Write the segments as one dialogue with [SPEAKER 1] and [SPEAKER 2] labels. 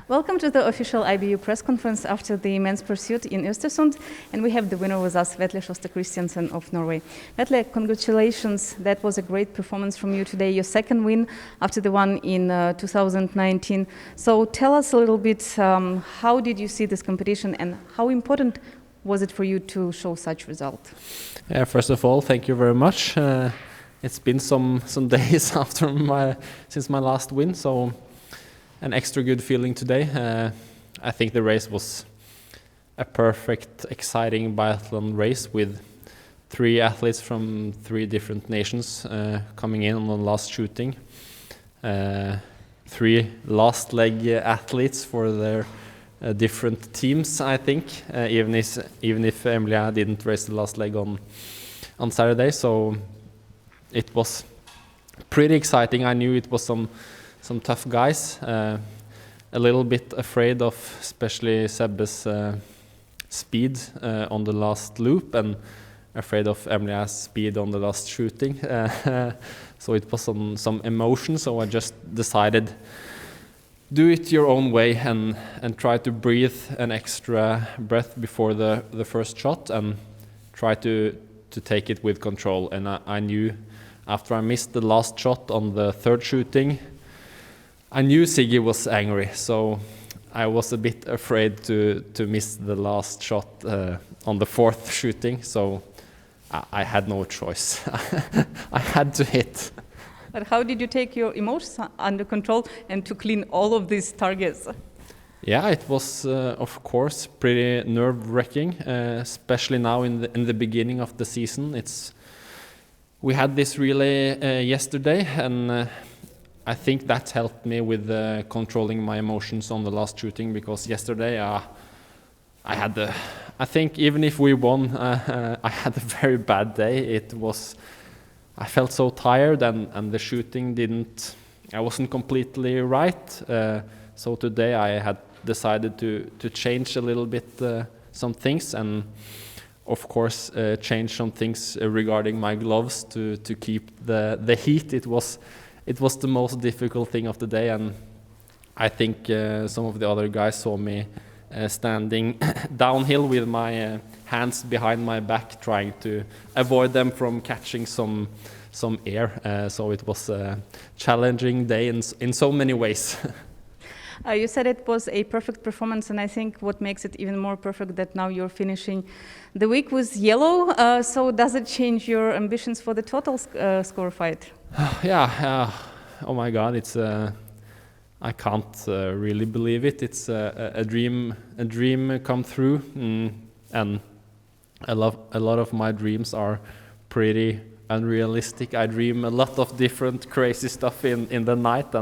[SPEAKER 1] Welcome to the official IBU press conference after the men's pursuit in Oestersund, and we have the winner with us, Vetle Sjaastad Christianen of Norway. Vetle, congratulations, that was a great performance from you today, your second win after the one in 2019. So tell us a little bit, how did you see this competition and how important was it for you to show such result?
[SPEAKER 2] Yeah, first of all, thank you very much. It's been some days since my last win, so an extra good feeling today. I think the race was a perfect, exciting biathlon race with 3 athletes from 3 different nations coming in on the last shooting. 3 last leg athletes for their different teams, I think, even if Emilien didn't race the last leg on Saturday. So it was pretty exciting. I knew it was some tough guys. A little bit afraid of especially Seb's speed on the last loop, and afraid of Emilien's speed on the last shooting. So it was some emotion. So I just decided, do it your own way and try to breathe an extra breath before the first shot and try to take it with control. And I knew after I missed the last shot on the third shooting, I knew Siggy was angry, so I was a bit afraid to miss the last shot on the fourth shooting, so I had no choice. I had to hit.
[SPEAKER 1] But how did you take your emotions under control and to clean all of these targets?
[SPEAKER 2] Yeah, it was of course pretty nerve-wracking, especially now in the beginning of the season. We had this relay yesterday, and I think that helped me with controlling my emotions on the last shooting, because yesterday I think even if we won, I had a very bad day. I felt so tired, and the shooting I wasn't completely right. So today I had decided to change a little bit some things, and of course change some things regarding my gloves to keep the heat. It was the most difficult thing of the day, and I think some of the other guys saw me standing downhill with my hands behind my back, trying to avoid them from catching some air. So it was a challenging day in so many ways.
[SPEAKER 1] You said it was a perfect performance, and I think what makes it even more perfect that now you're finishing the week with yellow. So does it change your ambitions for the total score fight?
[SPEAKER 2] Yeah. Oh my God! I can't really believe it. It's a dream come true, and a lot of my dreams are pretty unrealistic. I dream a lot of different crazy stuff in the night,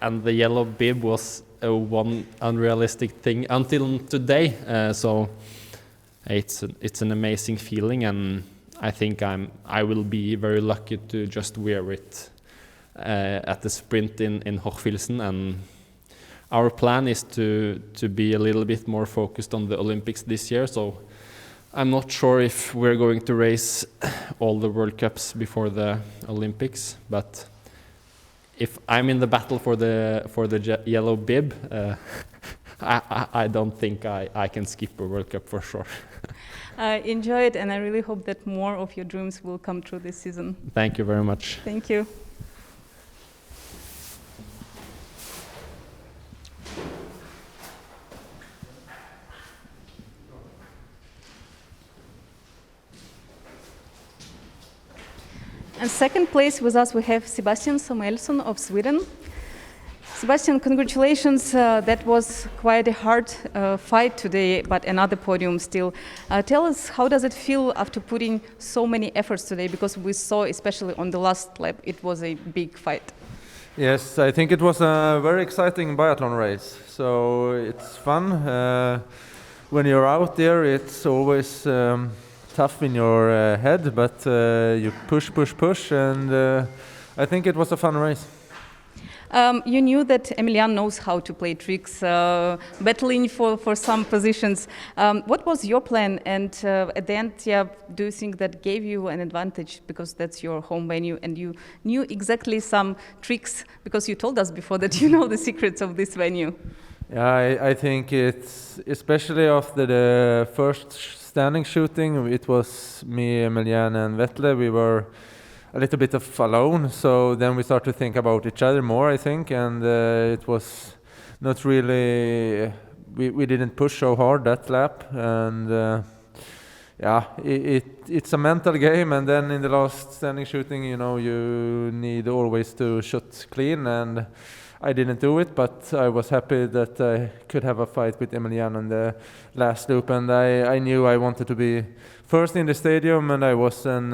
[SPEAKER 2] and the yellow bib was one unrealistic thing until today. So it's an amazing feeling, and I think I will be very lucky to just wear it at the sprint in Hochfilzen. And our plan is to be a little bit more focused on the Olympics this year. So I'm not sure if we're going to race all the World Cups before the Olympics, but if I'm in the battle for the yellow bib, I don't think I can skip a World Cup for sure.
[SPEAKER 1] Enjoy it, and I really hope that more of your dreams will come true this season.
[SPEAKER 2] Thank you very much.
[SPEAKER 1] Thank you. And second place with us we have Sebastian Samuelsson of Sweden. Sebastian, congratulations. That was quite a hard fight today, but another podium still. Tell us, how does it feel after putting so many efforts today? Because we saw, especially on the last lap, it was a big fight.
[SPEAKER 3] Yes, I think it was a very exciting biathlon race. So it's fun. When you're out there, it's always tough in your head, but you push, and I think it was a fun race.
[SPEAKER 1] You knew that Emilien knows how to play tricks, battling for some positions. What was your plan? And at the end, do you think that gave you an advantage because that's your home venue and you knew exactly some tricks because you told us before that you know the secrets of this venue?
[SPEAKER 3] Yeah, I think it's especially after the first standing shooting, it was me, Emilien, and Vetle. We were a little bit of alone, so then we started to think about each other more, I think, and it was not really. We didn't push so hard that lap, and yeah, it's a mental game. And then in the last standing shooting, you know, you need always to shoot clean, and I didn't do it, but I was happy that I could have a fight with Emilien on the last loop, and I knew I wanted to be first in the stadium, and I was, and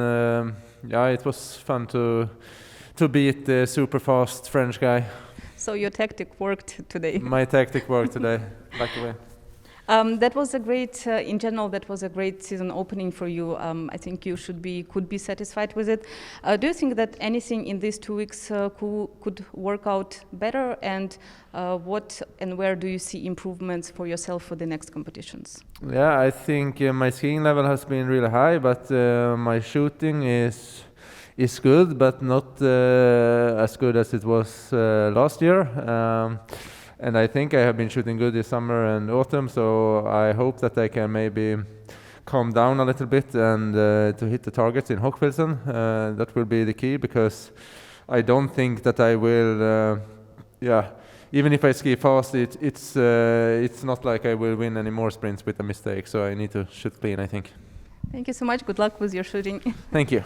[SPEAKER 3] yeah, it was fun to beat the super fast French guy.
[SPEAKER 1] So your tactic worked today.
[SPEAKER 3] My tactic worked today, luckily.
[SPEAKER 1] That was a great, in general, that was a great season opening for you. I think you could be satisfied with it. Do you think that anything in these 2 weeks could work out better? And what and where do you see improvements for yourself for the next competitions?
[SPEAKER 3] Yeah, I think my skiing level has been really high, but my shooting is good, but not as good as it was last year. And I think I have been shooting good this summer and autumn, so I hope that I can maybe calm down a little bit and to hit the targets in Hochfilzen. That will be the key, because I don't think that I will, even if I ski fast, it's not like I will win any more sprints with a mistake, so I need to shoot clean, I think.
[SPEAKER 1] Thank you so much. Good luck with your shooting.
[SPEAKER 3] Thank you.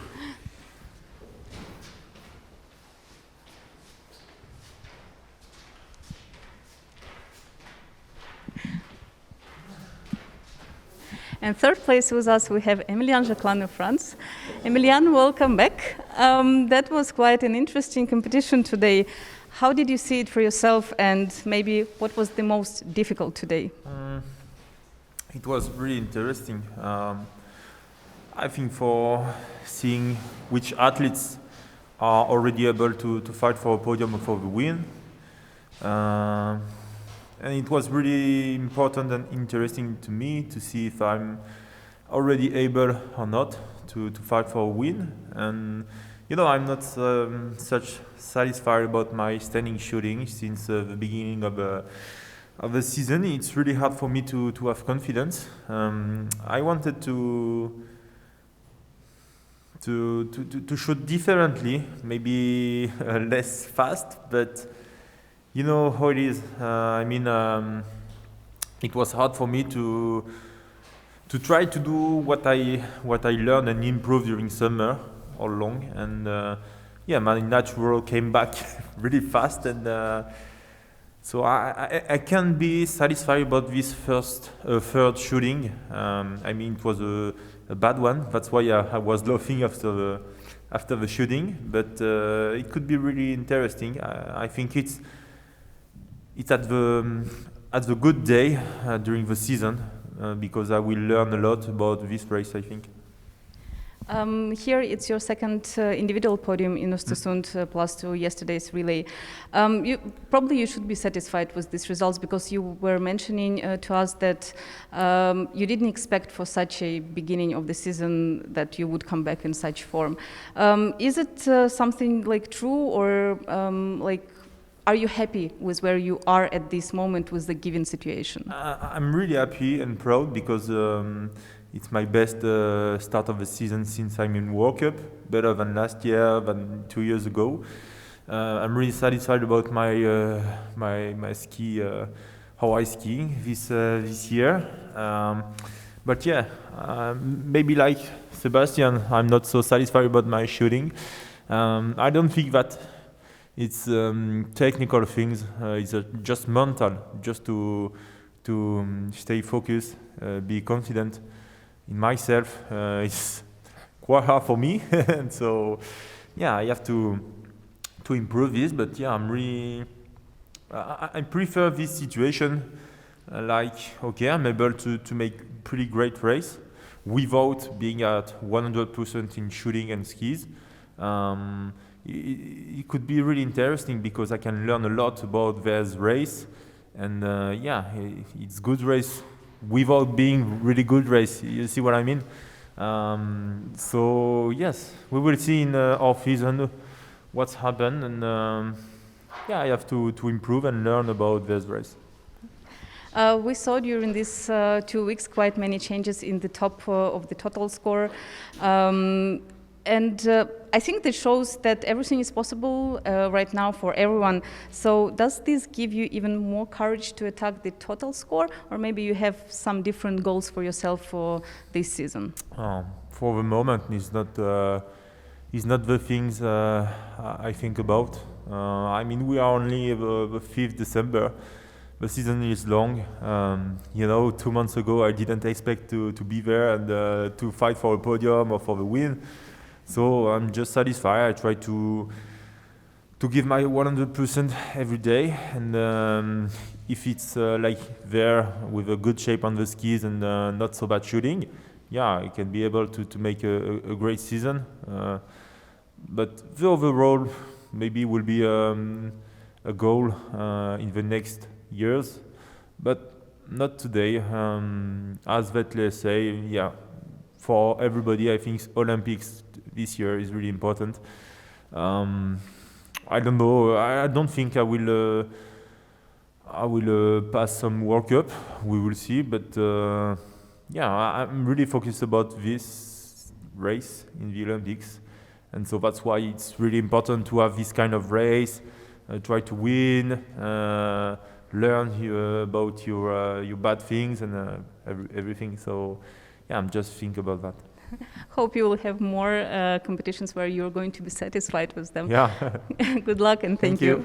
[SPEAKER 1] And third place with us, we have Emilien Jacquelin of France. Emilien, welcome back. That was quite an interesting competition today. How did you see it for yourself, and maybe what was the most difficult today?
[SPEAKER 4] It was really interesting. I think for seeing which athletes are already able to fight for a podium or for the win. And it was really important and interesting to me to see if I'm already able or not to fight for a win. And you know, I'm not such satisfied about my standing shooting since the beginning of the season. It's really hard for me to have confidence. I wanted to shoot differently, maybe less fast, but you know how it is. It was hard for me to try to do what I learned and improved during summer all along. And my natural came back really fast, and so I can't be satisfied about this third shooting. It was a bad one. That's why I was laughing after the shooting. But it could be really interesting. I think it's at the good day during the season, because I will learn a lot about this race, I think.
[SPEAKER 1] Here it's your second individual podium in Oestersund, plus to yesterday's relay. You should be satisfied with these results, because you were mentioning to us that you didn't expect for such a beginning of the season that you would come back in such form. Is it something like true, or are you happy with where you are at this moment with the given situation?
[SPEAKER 4] I'm really happy and proud, because it's my best start of the season since I'm in World Cup, better than last year, than 2 years ago. I'm really satisfied about my ski, how I ski this year. Maybe like Sebastian, I'm not so satisfied about my shooting. I don't think that it's technical things. It's just mental, just to stay focused, be confident in myself. It's quite hard for me, and so I have to improve this. But I prefer this situation. I'm able to make pretty great race without being at 100% in shooting and skis. it could be really interesting because I can learn a lot about their race, and it's good race without being really good race. You see what I mean? So yes, we will see in off season what's happened, and I have to improve and learn about this race.
[SPEAKER 1] We saw during these 2 weeks quite many changes in the top of the total score. And I think this shows that everything is possible right now for everyone. So does this give you even more courage to attack the total score, or maybe you have some different goals for yourself for this season?
[SPEAKER 4] For the moment, it's not the things I think about. I mean, we are only the 5th December. The season is long. 2 months ago, I didn't expect to be there and to fight for a podium or for the win. So I'm just satisfied. I try to give my 100% every day, and if it's like there with a good shape on the skis and not so bad shooting, I can be able to make a great season. But the overall maybe will be a goal in the next years, but not today. As Vetle say, for everybody, I think Olympics this year is really important. I don't know. I don't think I will pass some World Cup. We will see. But I'm really focused about this race in the Olympics, and so that's why it's really important to have this kind of race. Try to win. Learn about your bad things and everything. So I'm just thinking about that.
[SPEAKER 1] Hope you will have more competitions where you're going to be satisfied with them.
[SPEAKER 4] Yeah.
[SPEAKER 1] Good luck and thank you.